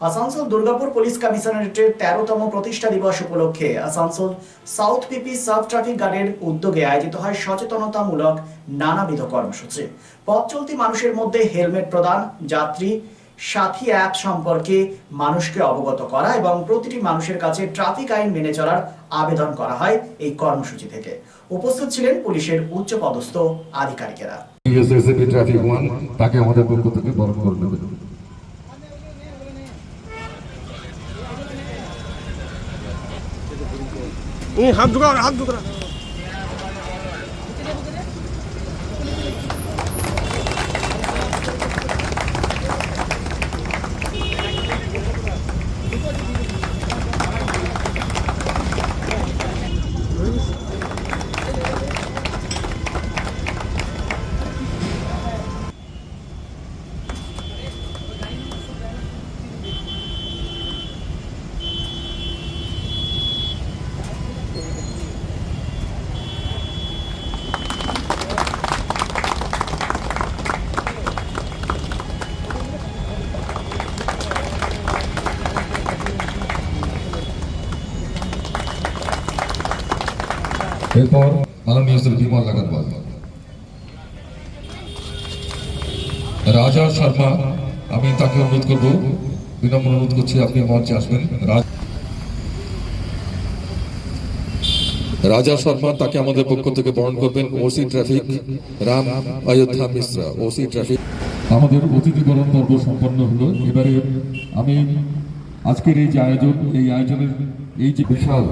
Asansol Durgapur police কমিশনারেটের 13তম প্রতিষ্ঠা দিবস উপলক্ষে আসানসোল সাউথ পিপি সাব ট্রাফিক গার্ডের উদ্যোগে আয়োজিত হয় সচেতনতামূলক নানাবিধ কর্মসূচি। পথ চলতি মানুষের মধ্যে হেলমেট প্রদান, যাত্রী সাথী অ্যাপ সম্পর্কে মানুষকে অবগত করা এবং প্রতিটি মানুষের কাছে ট্রাফিক আইন মেনে চলার আবেদন করা হয় এই কর্মসূচি থেকে। উপস্থিত ছিলেন পুলিশের উচ্চপদস্থ আধিকারিকেরা। ট্রাফিক ওয়ান তাকে আমাদের পক্ষ থেকে বরণ করে নেবে। हाथ झुका हाथ झुक रहा। এরপর মাননীয় শ্রী বিমল আগরওয়াল, রাজা শর্মা, আমি তাকে অনুরোধ করবো, বিনম্র অনুরোধ করছি আপনি মঞ্চে আসবেন। রাজা শর্মা তাকে আমাদের পক্ষ থেকে বরণ করবেন। OC traffic Ram Ayodhya Mishra, OC traffic. আমাদের অতিথি বরণ পর্ব সম্পন্ন হলো। এবারে আমি আজকের এই যে আয়োজন, এই আয়োজনের এই যে বিশাল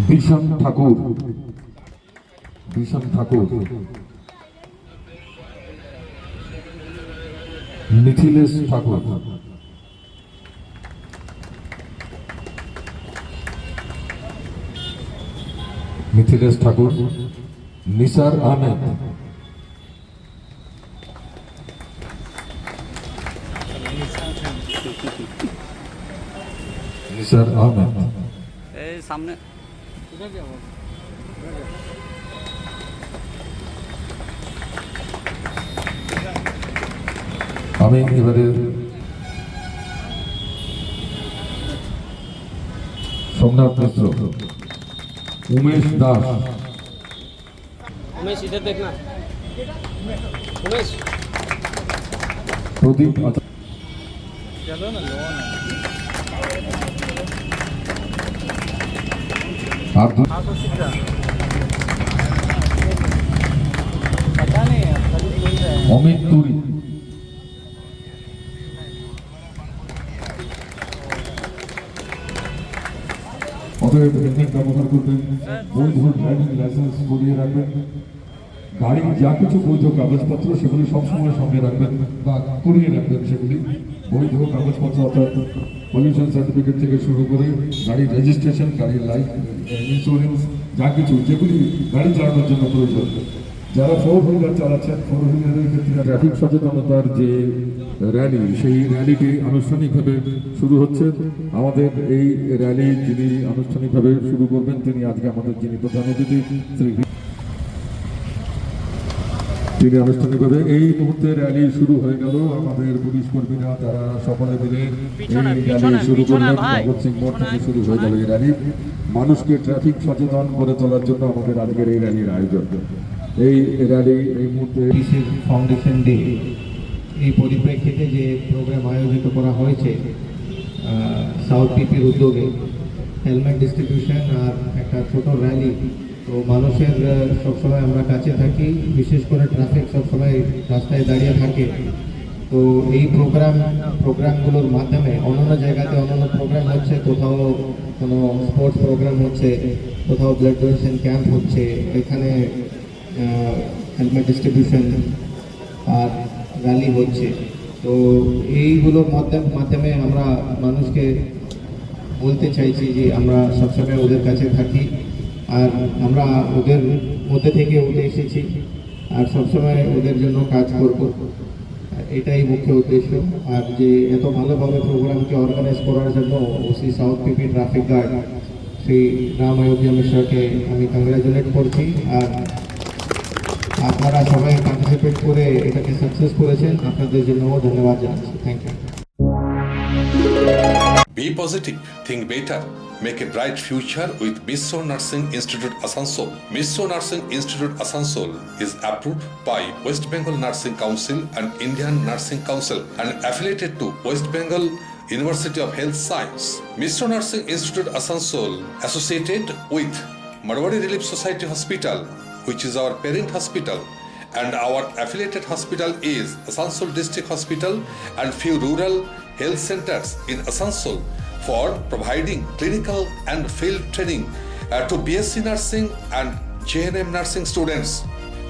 ভীষণ ঠাকুর, মিথিলেশ ঠাকুর, নিসার আহমেদ, सामने আমি এবারে সোমনাথ মিশ্র, উমেশ দাস, उमेश इधर देखना, उमेश প্রদীপ অমিত তুরি, অতএব হেলমেট ব্যবহার করবেন, বৈধ ড্রাইভিং লাইসেন্স করিয়ে রাখবেন, গাড়ির যা কিছু বৈধ কাগজপত্র সেগুলি সবসময় সঙ্গে রাখবেন বা করিয়ে রাখবেন। সেগুলি বৈধ কাগজপত্র অর্থাৎ পলিউশন সার্টিফিকেট থেকে শুরু করে গাড়ির রেজিস্ট্রেশন, গাড়ির লাইফ ইন্স্যুরেন্স, যা কিছু যেগুলি গাড়ি চালানোর জন্য প্রয়োজন। যারা ফোর হুইলার চালাচ্ছেন, ফোর হুইলারের ক্ষেত্রে ট্রাফিক সচেতনতার যে র্যালি, সেই র্যালিটি আনুষ্ঠানিকভাবে শুরু হচ্ছে। আমাদের এই র্যালি যিনি আনুষ্ঠানিকভাবে শুরু করবেন তিনি আজকে আমাদের যিনি প্রধান অতিথি তিনি আনুষ্ঠানিকভাবে এই মুহূর্তে র্যালি শুরু হয়ে গেল। আমাদের পুলিশ কর্মীরা তারা সকলে মিলে এই র্যালি শুরু করলেন। ভগৎ সিং মোড় থেকে শুরু হয়ে গেল এই র্যালি। মানুষকে ট্রাফিক সচেতন করে তোলার জন্য আমাদের আজকের এই র্যালির আয়োজন। এই র্যালি এই মুহূর্তে ফাউন্ডেশন ডে, এই পরিপ্রেক্ষিতে যে প্রোগ্রাম আয়োজিত করা হয়েছে সাউথ পিপির উদ্যোগে, হেলমেট ডিস্ট্রিবিউশন আর একটা ছোট র্যালি, তো মানুষের সবসময় আমরা কাছে থাকি, বিশেষ করে ট্রাফিক সবসময় রাস্তায় দাঁড়িয়ে থাকে। তো এই প্রোগ্রামগুলোর মাধ্যমে অন্যান্য জায়গাতে অন্যান্য প্রোগ্রাম হচ্ছে, কোথাও কোনো স্পোর্টস প্রোগ্রাম হচ্ছে, কোথাও ব্লাড ডোনেশন ক্যাম্প হচ্ছে, এখানে হেলমেট ডিস্ট্রিবিউশন আর র্যালি হচ্ছে। তো এইগুলোর মাধ্যমে আমরা মানুষকে বলতে চাইছি যে আমরা সবসময় ওদের কাছে থাকি আর আমরা ওদের মধ্যে থেকে উঠে এসেছি আর সবসময় ওদের জন্য কাজ করব, এটাই মুখ্য উদ্দেশ্য। আর যে এত ভালোভাবে প্রোগ্রামকে অর্গানাইজ করার জন্য ওসি সাউথ পিপি ট্রাফিক গার্ড শ্রী রাম অযোধ্যা মিশ্রকে আমি কংগ্রাচুলেট করছি। আর আপনারা সবাই পার্টিসিপেট করে এটাকে সাকসেস করেছেন, আপনাদের জন্যও ধন্যবাদ জানাচ্ছি। Thank you. Be positive, think better, make a bright future with Misro Nursing Institute Asansol. Misro Nursing Institute Asansol is approved by West Bengal Nursing Council and Indian Nursing Council and affiliated to West Bengal University of Health Science. Misro Nursing Institute Asansol associated with Marwari Relief Society Hospital, which is our parent hospital, and our affiliated hospital is Asansol District Hospital and few rural health centers in Asansol for providing clinical and field training to BSc Nursing and JNM Nursing students.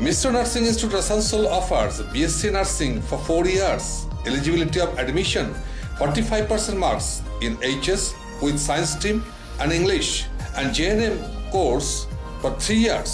Mr. Nursing Institute Asansol offers BSc Nursing for 4 years, eligibility of admission 45% marks in HS with science stream and English, and JNM course for 3 years,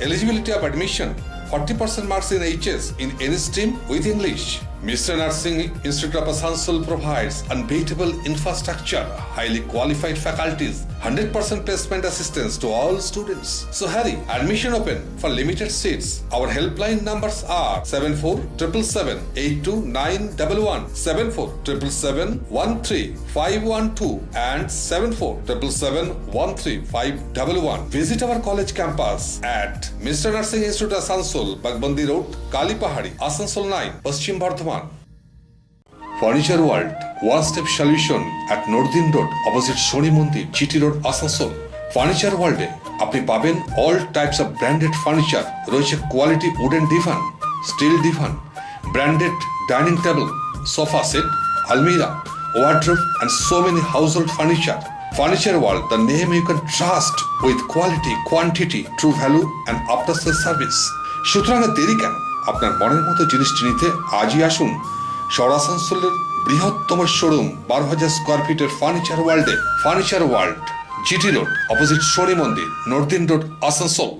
eligibility of admission 40% marks in HS in any stream with English. Mr. Nursing Institute of Asansol provides unbeatable infrastructure, highly qualified faculties, 100% placement assistance to all students. So hurry, admission open for limited seats. Our helpline numbers are 7477782911, 7477713512 and 7477713511. Visit our college campus at Mr. Nursing Institute Asansol, Bagbandi Road, Kalipahari, Asansol 9, Paschim Bardhaman. Furniture World, one-step solution at Nordin Road, opposite Shoni Mandir, GT Road, Asansol. Furniture World এ আপনি পাবেন all types of branded furniture, রয়েছে quality wooden divan, steel divan, branded dining table, sofa set, almirah, wardrobe and so many household furniture. Furniture World, the name you can trust with quality, quantity, true value and after sales service. সুতরাং দেরি কেন? আপনার মনের মতো জিনিসটি নিতে আজই আসুন আসানসোলের বৃহত্তম শোরুম 12,000 স্কোয়ার ফিটের ফার্নিচার ওয়ার্ল্ডে। Furniture world, GT road, opposite Shani Mandir, northern road, Asansol.